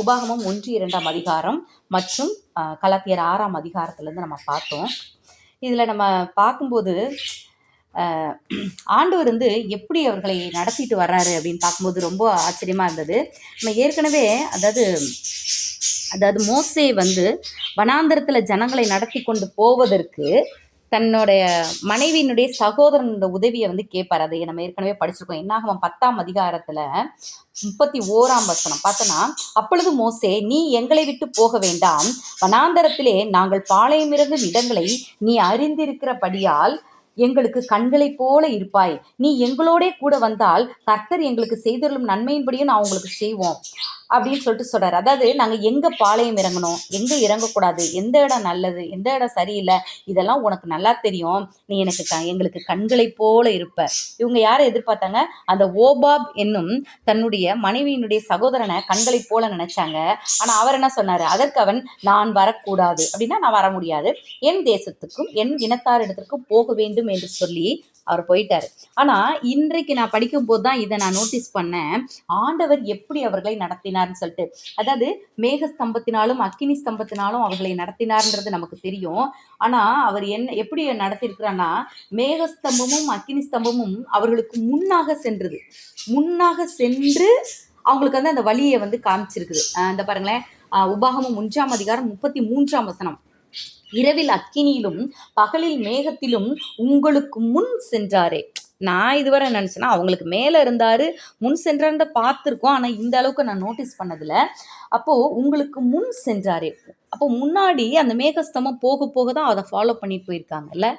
உபாகமம் 1-2 அதிகாரம் மற்றும் கலாத்தியர் 6 அதிகாரத்துலேருந்து நம்ம பார்த்தோம். இதில் நம்ம பார்க்கும்போது ஆண்டவர் எப்படி அவர்களை நடத்திட்டு வர்றாரு அப்படின்னு பார்க்கும்போது ரொம்ப ஆச்சரியமாக இருந்தது. நம்ம ஏற்கனவே அதாவது மோசே வனாந்தரத்தில் ஜனங்களை நடத்தி கொண்டு போவதற்கு தன்னுடைய மனைவியினுடைய சகோதரனோட உதவியை கேட்பார். அதை நம்ம ஏற்கனவே படிச்சிருக்கோம். என்னாகும் 10 அதிகாரத்தில் 31 பார்த்தோன்னா, அப்பொழுது மோசே, நீ எங்களை விட்டு போக வேண்டாம், வனாந்தரத்திலே நாங்கள் பாளையமிறங்கும் இடங்களை நீ அறிந்திருக்கிறபடியால் எங்களுக்கு கண்களைப் போல இருப்பாய். நீ எங்களோடே கூட வந்தால் கர்த்தர் எங்களுக்கு செய்துள்ளும் நன்மையின்படியும் நான் உங்களுக்கு செய்வோம் அப்படின்னு சொல்கிறார். அதாவது நாங்கள் எங்கே பாளையம் இறங்கணும், எங்கே இறங்கக்கூடாது, எந்த இடம் நல்லது, எந்த இடம் சரியில்லை, இதெல்லாம் உனக்கு நல்லா தெரியும். நீ எங்களுக்கு கண்களைப் போல இருப்ப. இவங்க யாரை எதிர்பார்த்தாங்க? அந்த ஓபாப் என்னும் தன்னுடைய மனைவியினுடைய சகோதரனை கண்களைப் போல நினைச்சாங்க. ஆனால் அவர் என்ன சொன்னார்? அதற்கு அவன், நான் வரக்கூடாது. அப்படின்னா நான் வர முடியாது, என் தேசத்துக்கும் என் இனத்தாரிடத்திற்கும் போக வேண்டும் என்று சொல்லி அவர் போயிட்டார். ஆனால் இன்றைக்கு நான் படிக்கும் போது தான் இதை நான் நோட்டீஸ் பண்ணேன். ஆண்டவர் எப்படி அவர்களை நடத்தினார்னு சொல்லிட்டு. அதாவது மேகஸ்தம்பத்தினாலும் அக்கினி ஸ்தம்பத்தினாலும் அவர்களை நடத்தினார்ன்றது நமக்கு தெரியும். ஆனால் அவர் எப்படி நடத்தியிருக்கிறான்னா, மேகஸ்தம்பமும் அக்கினி ஸ்தம்பமும் அவர்களுக்கு முன்னாக சென்று அவங்களுக்கு அந்த வழியை காமிச்சிருக்குது. அந்த பாருங்களேன், உபாகமம் 1 அதிகாரம் 33 இரவில் அக்கினியிலும் பகலில் மேகத்திலும் உங்களுக்கு முன் சென்றாரே. நான் இதுவரை நினச்சேன்னா அவங்களுக்கு மேலே இருந்தார், முன் சென்றார்ந்த பார்த்துருக்கோம். ஆனால் இந்த அளவுக்கு நான் நோட்டீஸ் பண்ணதில்லை. அப்போது உங்களுக்கு முன் சென்றாரே, அப்போ முன்னாடி அந்த மேகஸ்தமம் போக போக தான் அதை ஃபாலோ பண்ணிட்டு போயிருக்காங்கல்ல.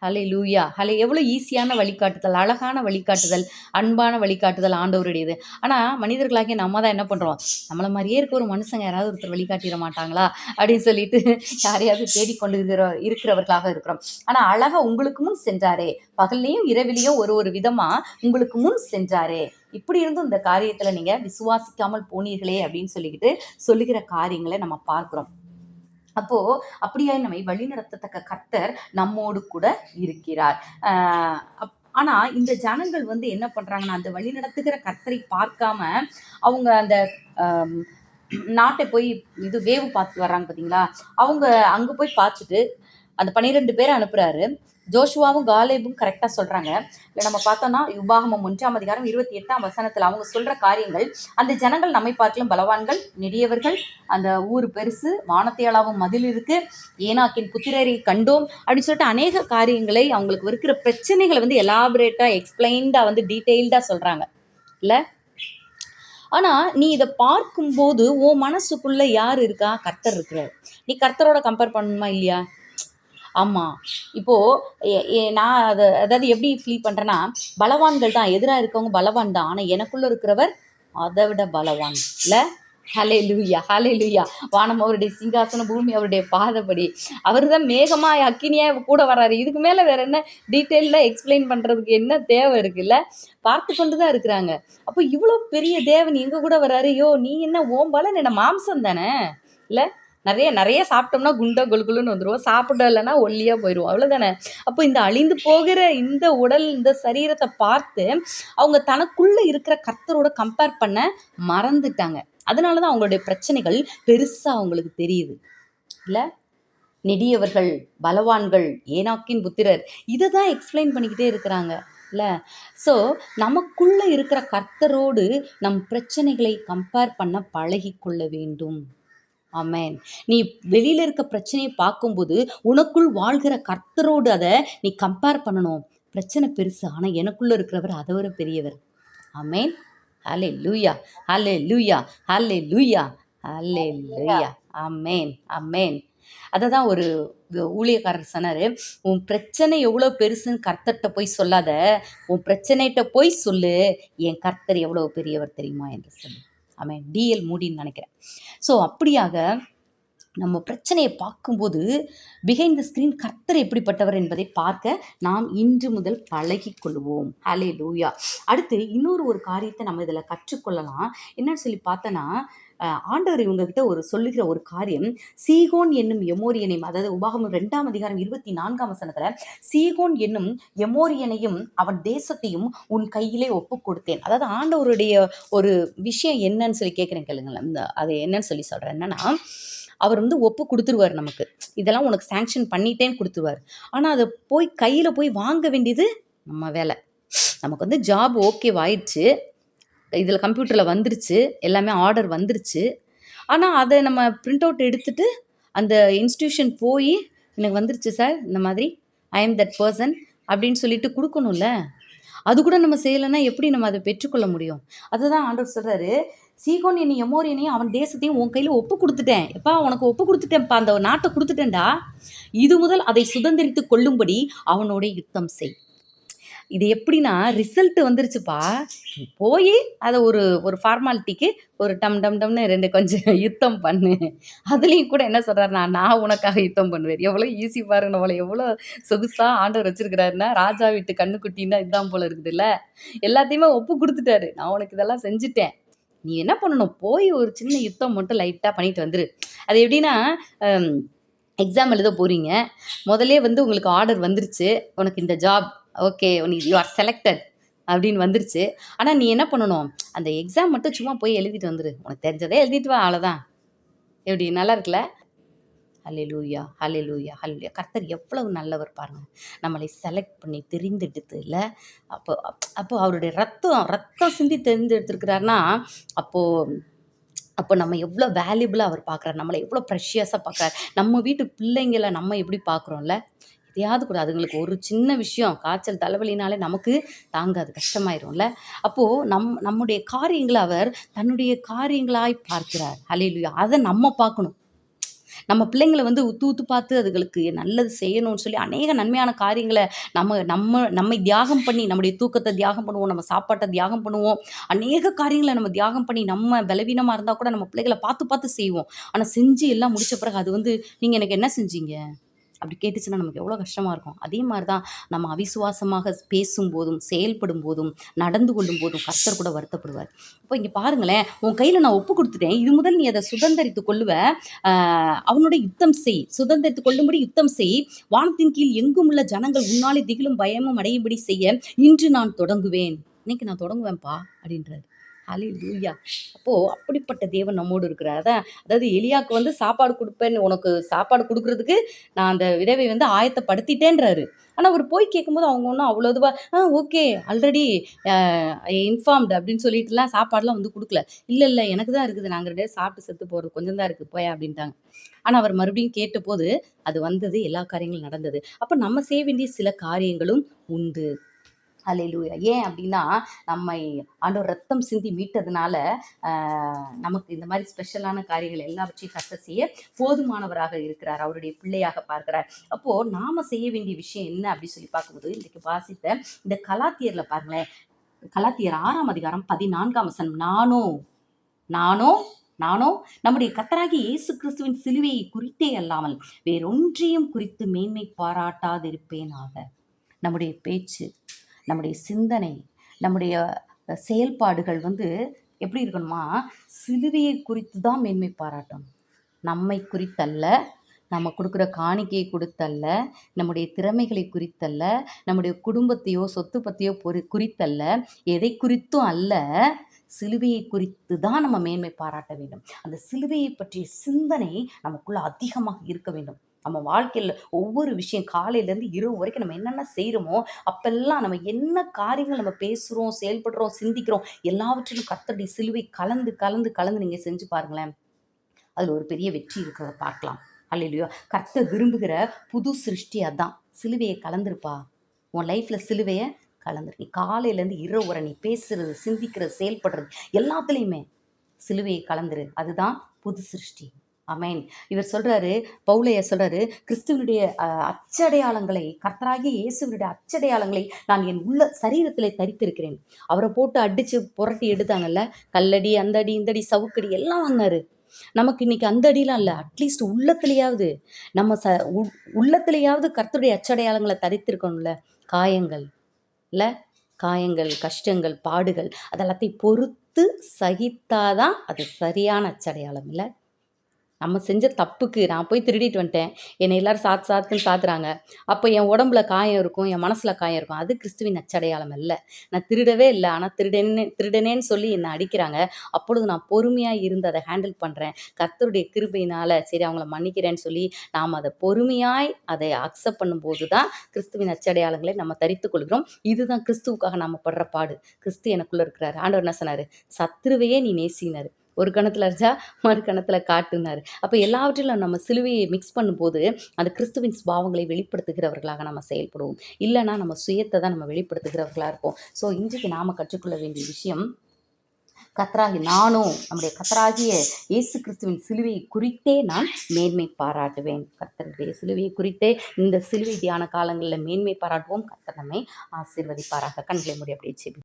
ஹல்லேலூயா. எவ்வளோ ஈஸியான வழிகாட்டுதல், அழகான வழிகாட்டுதல், அன்பான வழிகாட்டுதல் ஆண்டவருடையது. ஆனால் மனிதர்களாகிய நம்ம தான் என்ன பண்ணுறோம்? நம்மளை மாதிரியே இருக்க ஒரு மனுஷங்க யாராவது ஒருத்தர் வழிகாட்டிட மாட்டாங்களா அப்படின்னு சொல்லிட்டு யாரையாவது தேடிக்கொண்டு இருக்கிறவர்களாக இருக்கிறோம். ஆனால் அழகாக உங்களுக்கு முன் சென்றாரே, பகல்லையும் இரவிலையும் ஒரு விதமாக உங்களுக்கு முன் சென்றாரே. இப்படி இருந்தும் இந்த காரியத்தில் நீங்கள் விசுவாசிக்காமல் போனீர்களே அப்படின்னு சொல்லுகிற காரியங்களை நம்ம பார்க்குறோம். அப்போ அப்படியே நம்மை வழிநடத்தத்தக்க கர்த்தர் நம்மோடு கூட இருக்கிறார். ஆனா இந்த ஜனங்கள் என்ன பண்றாங்கன்னா, அந்த வழி நடத்துகிற கர்த்தரை பார்க்காம அவங்க அந்த நாட்டை போய் வேவு பார்த்துட்டு வர்றாங்க பார்த்தீங்களா. அவங்க அங்கே போய் பார்த்துட்டு அந்த 12 பேரை அனுப்புறாரு. ஜோஷுவாவும் காலேபும் கரெக்டாக சொல்கிறாங்க. இல்லை நம்ம பார்த்தோன்னா உபாகமம் 1 அதிகாரம் 28 அவங்க சொல்கிற காரியங்கள், அந்த ஜனங்கள் நம்மை பார்க்கலாம் பலவான்கள், நெடியவர்கள், அந்த ஊர் பெருசு, வானத்தையளாவும் மதில் இருக்கு, ஏனாக்கின் புத்திரரை கண்டோம் அப்படின்னு சொல்லிட்டு அநேக காரியங்களை, அவங்களுக்கு இருக்கிற பிரச்சனைகளை எலாபரேட்டாக எக்ஸ்பிளைன்டாக டீட்டெயில்டாக சொல்கிறாங்க இல்லை. ஆனால் நீ இதை பார்க்கும்போது உன் மனசுக்குள்ளே யார் இருக்கா? கர்த்தர் இருக்கிறார். நீ கர்த்தரோட கம்பேர் பண்ணணுமா இல்லையா? ஆமாம். இப்போது நான் அதாவது எப்படி ஃபீல் பண்ணுறேன்னா, பலவான்கள் தான், எதிராக இருக்கவங்க பலவான் தான், ஆனால் எனக்குள்ளே இருக்கிறவர் அதை விட பலவான் இல்லை. ஹல்லேலூயா. வானம் அவருடைய சிங்காசனம், பூமி அவருடைய பாதப்படி. அவர் தான் மேகமாக அக்கினியாக கூட வர்றாரு. இதுக்கு மேலே வேற என்ன டீட்டெயிலாக எக்ஸ்பிளைன் பண்ணுறதுக்கு என்ன தேவை இருக்குல்ல? பார்த்து கொண்டு தான் இருக்கிறாங்க. அப்போ இவ்வளோ பெரிய தேவன் எங்கே கூட வர்றாரு. நீ என்ன ஓம் பலன் என்ன மாம்சம் தானே இல்லை. நிறைய சாப்பிட்டோம்னா குண்டா கொலுன்னு வந்துடுவோம், சாப்பிட இல்லைன்னா ஒல்லியாக போயிடுவோம், அவ்வளோதானே. அப்போ இந்த அழிந்து போகிற இந்த உடல், இந்த சரீரத்தை பார்த்து அவங்க தனக்குள்ளே இருக்கிற கர்த்தரோட கம்பேர் பண்ண மறந்துட்டாங்க. அதனால தான் அவங்களுடைய பிரச்சனைகள் பெருசாக அவங்களுக்கு தெரியுது இல்லை. நெடியவர்கள், பலவான்கள், ஏனாக்கின் புத்திரர், இதை தான் எக்ஸ்பிளைன் பண்ணிக்கிட்டே இருக்கிறாங்க இல்லை. ஸோ நமக்குள்ளே இருக்கிற கர்த்தரோடு நம் பிரச்சனைகளை கம்பேர் பண்ண பழகி கொள்ள வேண்டும். ஆமேன். நீ வெளியில் இருக்க பிரச்சனையை பார்க்கும்போது உனக்குள் வாழ்கிற கர்த்தரோடு அதை நீ கம்பேர் பண்ணணும். பிரச்சனை பெருசு, ஆனால் எனக்குள்ளே இருக்கிறவர் அதை விட பெரியவர். ஆமேன். ஹல்லேலூயா. ஆமேன். அதை தான் ஒரு ஊழியக்காரர் சொன்னார், உன் பிரச்சனை எவ்வளோ பெருசுன்னு கர்த்தர்கிட்ட போய் சொல்லாத, உன் பிரச்சனைகிட்ட போய் சொல்லு, என் கர்த்தர் எவ்வளோ பெரியவர் தெரியுமா என்று சொல்லு. ஆமேன். டிஎல் மூடின்னு நினைக்கிறேன். ஸோ அப்படியாக நம்ம பிரச்சனையை பார்க்கும்போது பிஹைண்ட் த ஸ்க்ரீன் கர்த்தர் எப்படிப்பட்டவர் என்பதை பார்க்க நாம் இன்று முதல் பழகி கொள்வோம். ஹல்லேலூயா. அடுத்து இன்னொரு காரியத்தை நம்ம இதில் கற்றுக்கொள்ளலாம். என்னன்னு சொல்லி பார்த்தோன்னா, ஆண்டவர் இவங்ககிட்ட சொல்லுகிற ஒரு காரியம், சீகோன் என்னும் எமோரியனையும், அதாவது உபாகமம் 2ஆம் அதிகாரம் 24ஆம் வசனத்துல, சீகோன் என்னும் எமோரியனையும் அவன் தேசத்தையும் உன் கையிலே ஒப்பு கொடுத்தேன். அதாவது ஆண்டவருடைய ஒரு விஷயம் என்னன்னு சொல்லி கேட்குறேன் கேளுங்களேன். அது என்னன்னு சொல்லி சொல்றேன். என்னன்னா, அவர் ஒப்பு கொடுத்துருவார் நமக்கு, இதெல்லாம் உனக்கு சாங்ஷன் பண்ணிட்டேன்னு கொடுத்துருவார். ஆனால் அதை போய் கையில் போய் வாங்க வேண்டியது நம்ம வேலை. நமக்கு ஜாப் ஓகேவாயிடுச்சு, இதில் கம்ப்யூட்டரில் வந்துருச்சு, எல்லாமே ஆர்டர் வந்துருச்சு. ஆனால் அதை நம்ம பிரிண்ட் அவுட் எடுத்துகிட்டு அந்த இன்ஸ்டியூஷன் போய் எனக்கு வந்துருச்சு சார், இந்த மாதிரி ஐ எம் தட் பர்சன் அப்படின்னு சொல்லிட்டு கொடுக்கணும்ல. அது கூட நம்ம செய்யலைன்னா எப்படி நம்ம அதை பெற்றுக்கொள்ள முடியும்? அதுதான் ஆண்டவர் சொல்கிறாரு, சீகோன் என்னை எமோரியனையும் அவன் தேசத்தையும் உன் கையில் ஒப்பு கொடுத்துட்டேன். எப்பா உனக்கு ஒப்பு கொடுத்துட்டேன்ப்பா, அந்த நாட்டை கொடுத்துட்டேன்டா. இது முதல் அதை சுதந்திரித்து கொள்ளும்படி அவனோட யுத்தம் செய். இது எப்படின்னா, ரிசல்ட் வந்துருச்சுப்பா, போய் அதை ஒரு ஃபார்மாலிட்டிக்கு ஒரு டம்னு 2 கொஞ்சம் யுத்தம் பண்ணு. அதுலேயும் கூட என்ன சொல்கிறாருன்னா, நான் உனக்காக யுத்தம் பண்ணுவேன். எவ்வளோ ஈஸி பாருங்க, நம்மளை எவ்வளோ சொகுசாக ஆண்டவர் வச்சிருக்கிறாருன்னா, ராஜா வீட்டு கண்ணுக்குட்டின்னா இதுதான் போல இருக்குதுல்ல. எல்லாத்தையுமே ஒப்பு கொடுத்துட்டாரு, நான் உனக்கு இதெல்லாம் செஞ்சுட்டேன், நீ என்ன பண்ணணும், போய் ஒரு சின்ன யுத்தம் மட்டும் லைட்டாக பண்ணிட்டு வந்துரு. அது எப்படின்னா, எக்ஸாம் எழுத போகிறீங்க, முதலே உங்களுக்கு ஆர்டர் வந்துருச்சு, உனக்கு இந்த job okay, you are selected அப்படின்னு வந்துருச்சு. ஆனால் நீ என்ன பண்ணணும், அந்த எக்ஸாம் மட்டும் சும்மா போய் எழுதிட்டு வந்துரு, உனக்கு தெரிஞ்சதே எழுதிட்டு வா, அவ்வளோதான். எப்படி நல்லா இருக்குல்ல? ஹல்லேலூயா, ஹல்லேலூயா, ஹல்லேலூயா. கர்த்தர் எவ்வளவு நல்லவர் பாருங்க, நம்மளை செலக்ட் பண்ணி தெரிந்தெடுத்து இல்லை. அப்போ அப்போ அவருடைய ரத்தம் சிந்தி தெரிந்தெடுத்துருக்கிறாருன்னா, அப்போ நம்ம எவ்வளோ வேல்யூபிளாக அவர் பார்க்குறாரு, நம்மளை எவ்வளோ ப்ரெஷியஸாக பார்க்குறாரு. நம்ம வீட்டு பிள்ளைங்களை நம்ம எப்படி பார்க்குறோம்ல, எதையாவது கூட அதுங்களுக்கு ஒரு சின்ன விஷயம், காய்ச்சல் தலைவலினாலே நமக்கு தாங்காது, கஷ்டமாயிரும்ல. அப்போது நம்முடைய காரியங்களை அவர் தன்னுடைய காரியங்களாய் பார்க்கிறார். ஹல்லேலூயா. அதை நம்ம பார்க்கணும். நம்ம பிள்ளைங்களை உத்து பார்த்து அதுகளுக்கு நல்லது செய்யணும்னு சொல்லி அநேக நன்மையான காரியங்களை நம்மை தியாகம் பண்ணி, நம்முடைய தூக்கத்தை தியாகம் பண்ணுவோம், நம்ம சாப்பாட்டை தியாகம் பண்ணுவோம், அநேக காரியங்களை நம்ம தியாகம் பண்ணி, நம்ம பலவீனமாக இருந்தால் கூட நம்ம பிள்ளைகளை பார்த்து செய்வோம். ஆனால் செஞ்சு எல்லாம் முடிச்ச பிறகு அது நீங்கள் எனக்கு என்ன செஞ்சீங்க அப்படி கேட்டுச்சுன்னா நமக்கு எவ்வளோ கஷ்டமாக இருக்கும். அதே மாதிரி தான் நம்ம அவிசுவாசமாக பேசும்போதும் செயல்படும் போதும் நடந்து கொள்ளும் போதும் கர்த்தர் கூட வருத்தப்படுவார். இப்போ இங்கே பாருங்களேன், உன் கையில் நான் ஒப்பு கொடுத்துட்டேன், இது முதல் நீ அதை சுதந்திரித்து கொள்ளுவ, அவனோட யுத்தம் செய், சுதந்திரித்து கொள்ளும்படி யுத்தம் செய், வானத்தின் கீழ் எங்கும் உள்ள ஜனங்கள் உன்னாலே திகிலும் பயமும் அடையும்படி செய்ய இன்று நான் தொடங்குவேன். இன்னைக்கு நான் தொடங்குவேன்ப்பா அப்படின்றாரு. ஹல்லேலூயா. அப்போது அப்படிப்பட்ட தேவன் நம்மோடு இருக்கிறார். அதாவது எலியாவுக்கு சாப்பாடு கொடுப்பேன்னு, உனக்கு சாப்பாடு கொடுக்குறதுக்கு நான் அந்த விதவை ஆயத்தப்படுத்திட்டேன்றாரு. ஆனால் அவர் போய் கேட்கும்போது அவங்க ஒன்றும் அவ்வளோ இதுவாக ஓகே ஆல்ரெடி இன்ஃபார்ம்டு அப்படின்னு சொல்லிட்டுலாம் சாப்பாடுலாம் கொடுக்கல. இல்லை எனக்கு தான் இருக்குது, நாங்கள் 2 சாப்பிட்டு செத்து போகிறது கொஞ்சம் தான் இருக்குது போயா அப்படின்ட்டாங்க. ஆனால் அவர் மறுபடியும் கேட்டபோது அது வந்தது, எல்லா காரியங்களும் நடந்தது. அப்போ நம்ம செய்ய வேண்டிய சில காரியங்களும் உண்டு. ஹல்லேலூயா. ஏன் அப்படின்னா, நம்மை ஆண்டவர் ரத்தம் சிந்தி மீட்டதுனால நமக்கு இந்த மாதிரி ஸ்பெஷலான காரியங்கள் எல்லாவற்றையும் கர்த்தர் செய்ய போதுமானவராக இருக்கிறார், அவருடைய பிள்ளையாக பார்க்கிறார். அப்போது நாம் செய்ய வேண்டிய விஷயம் என்ன அப்படின்னு சொல்லி பார்க்கும்போது, இன்றைக்கு வாசித்த இந்த கலாத்தியரில் பாருங்களேன், கலாத்தியர் 6ஆம் அதிகாரம் 14ஆம் வசனம், நானோ நம்முடைய கர்த்தராகிய இயேசு கிறிஸ்துவின் சிலுவையை குறித்தே அல்லாமல் வேறொன்றையும் குறித்து மேன்மை பாராட்டாதிருப்பேனாக. நம்முடைய பேச்சு, நம்முடைய சிந்தனை, நம்முடைய செயல்பாடுகள் எப்படி இருக்கணுமா, சிலுவையை குறித்து தான் மேன்மை பாராட்டணும். நம்மை குறித்தல்ல, நம்ம கொடுக்குற காணிக்கையை கொடுத்தல்ல, நம்முடைய திறமைகளை குறித்தல்ல, நம்முடைய குடும்பத்தையோ சொத்து பற்றியோ குறித்தல்ல, எதை குறித்தும் அல்ல, சிலுவையை குறித்து தான் நம்ம மேன்மை பாராட்ட வேண்டும். அந்த சிலுவையை பற்றிய சிந்தனை நமக்குள்ள அதிகமாக இருக்க வேண்டும். நம்ம வாழ்க்கையில் ஒவ்வொரு விஷயம் காலையிலேருந்து இரவு வரைக்கும் நம்ம என்னென்ன செய்கிறோமோ அப்பெல்லாம் நம்ம என்ன காரியங்கள் நம்ம பேசுகிறோம், செயல்படுறோம், சிந்திக்கிறோம், எல்லாவற்றிலும் கர்த்தருடைய சிலுவை கலந்து கலந்து கலந்து நீங்கள் செஞ்சு பாருங்களேன், அதில் ஒரு பெரிய வெற்றி இருக்கிறத பார்க்கலாம். அல்லையோ, கர்த்தர் விரும்புகிற புது சிருஷ்டி அதான். சிலுவையை கலந்துருப்பா, உன் லைஃப்பில் சிலுவையை கலந்துரு. நீ காலையிலேருந்து இரவு வரை நீ பேசுறது, செயல்படுறது, செயல்படுறது எல்லாத்துலேயுமே சிலுவையை கலந்துரு, அதுதான் புது சிருஷ்டி. ஆமேன். இவர் சொல்றாரு, பவுலையா சொல்றாரு, கிறிஸ்துவனுடைய அச்சடையாளங்களை, கர்த்தராகிய இயேசுவினுடைய அச்சடையாளங்களை நான் என் உள்ள சரீரத்திலே தரித்திருக்கிறேன். அவரை போட்டு அடிச்சு புரட்டி எடுத்தாங்கல்ல, கல்லடி, அந்த அடி, இந்த அடி, சவுக்கடி எல்லாம் வாங்கினாரு. நமக்கு இன்னைக்கு அந்த அடிலாம் இல்லை, அட்லீஸ்ட் உள்ளத்துலையாவது நம்ம உள்ளத்துலையாவது கர்த்தருடைய அச்சடையாளங்களை தரித்திருக்கணும்ல. காயங்கள் இல்லை, காயங்கள், கஷ்டங்கள், பாடுகள் அதெல்லாத்தையும் பொறுத்து சகித்தாதான் அது சரியான அச்சடையாளம் இல்லை. நம்ம செஞ்ச தப்புக்கு நான் போய் திருடிட்டு வந்துட்டேன். என்னை எல்லாரும் சாத்துன்னு சாத்துறாங்க. அப்போ என் உடம்புல காயம் இருக்கும், என் மனசுல காயம் இருக்கும். அது கிறிஸ்துவின் அச்சடையாளம் அல்ல. நான் திருடவே இல்ல. ஆனா திருடனேன்னு சொல்லி என்னை அடிக்கிறாங்க. அப்பொழுது நான் பொறுமையா இருந்து அதை ஹேண்டில் பண்றேன். கர்த்தருடைய கிருபையினால சரி அவங்கள மன்னிக்கிறேன்னு சொல்லி நாம் அதை பொறுமையாய் அதை அக்செப்ட் பண்ணும்போது தான் கிறிஸ்துவின் அச்சடையாளங்களை நம்ம தரித்துக் கொள்கிறோம். இதுதான் கிறிஸ்துவுக்காக நாம படுற பாடு. கிறிஸ்து எனக்குள்ள இருக்கிறாரு. ஆண்டவர் என்ன சொன்னாரு? சத்துருவையே நீ நேசினாரு. ஒரு கணத்துல அடிச்சா மறு கணத்துல காட்டுனாரு. அப்ப எல்லாவற்றிலும் நம்ம சிலுவையை மிக்ஸ் பண்ணும்போது அந்த கிறிஸ்துவின் சுபாவங்களை வெளிப்படுத்துகிறவர்களாக நம்ம செயல்படுவோம். இல்லைன்னா நம்ம சுயத்தை தான் நம்ம வெளிப்படுத்துகிறவர்களா இருப்போம். ஸோ இன்றைக்கு நாம கற்றுக்கொள்ள வேண்டிய விஷயம், நம்முடைய கர்த்தராகிய இயேசு கிறிஸ்துவின் சிலுவையை குறித்தே நான் மேன்மை பாராட்டுவேன். கர்த்தருடைய சிலுவையை குறித்தே இந்த சிலுவை தியான காலங்களில் மேன்மை பாராட்டுவோம். கர்த்தர் நம்மை ஆசீர்வதிப்பாராக. கண்களை மூடி அப்படியே ஜெபிப்போம்.